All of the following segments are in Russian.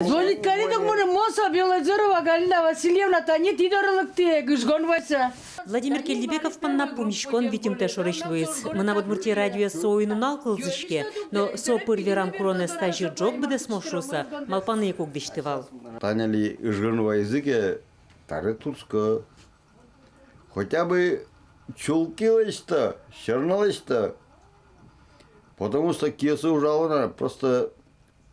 Звонит Калинок, мы Моса, Белозерова, Галина Васильевна, Таня Тидорлыкты, Гышгон Вася. Владимир Кельдебеков панна пумишкон витимте шорешлуис. Мына Удмуртия радио соуину налкылзышке, но со пырверам кроне стажир джок буде смошуса, малпаны якук диштывал. Таня ли Гышгонова языке, тары турско. Хотя бы чулкилась-то, черналась-то. Потому что кесы ужалана, просто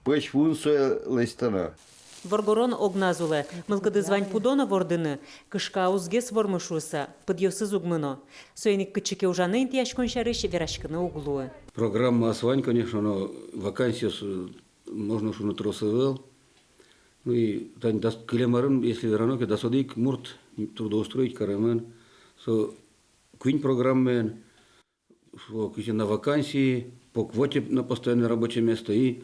печь вунсуя-лась-то. Воргорон огназуле, мылкыды звань пудона вордыны, кышка узгес вормышуса, подъёсы угмыно. Соеник кычыке ужаны интияшкон шарыш верашкыны углуы. Программа «Асвань», конечно, но вакансия можно шуну тросовал. Ну и килемарын, если ранок, да садик мурт трудоустроить карамен. So, квин программен, на вакансии, по квоте на постоянное рабочее место и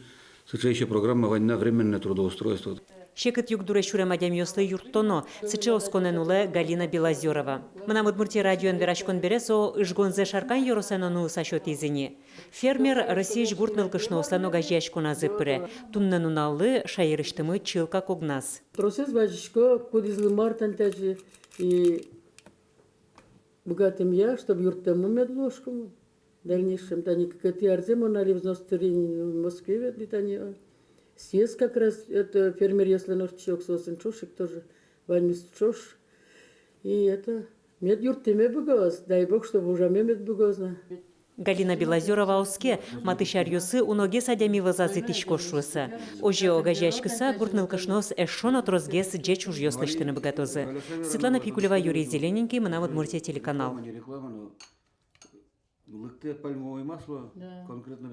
еще программа «Война временное трудоустройство». Шекет юг дуре шуре мадям ёслы юрттоно, сыче осконенуле Галина Белозерова. Мына Удмуртия радион верашкон бересо ижгонзе шаркан yorosенону сашот изини. Фермер Россия жгурт мелкышно ослано гажьяшкона зыпре. Тунненуналлы шайырыштымы чилка когнас. Процесс бачишко, кудизлы мартан тяжи и богатым я, чтобы юртому медложкому. В дальнейшем, тани как ты арзему на в Москве, ведли тани. Съезд как раз, это фермер, если норчок, сосен чошек тоже, ваньмис чош. И это, мед юртеме бугоз, дай бог, чтобы уже мед бугозна. Галина Белозерова оске, матышар юсы уноге садями вазазы тишкошусы. Оже огажьяшкыса гуртнылкышнос эшон отрозгес джеч уж ёслыштыны богатозы. Светлана Пикулева, Юрий Зелененький, Мына Удмуртия телеканал. Пальмовое масло, конкретно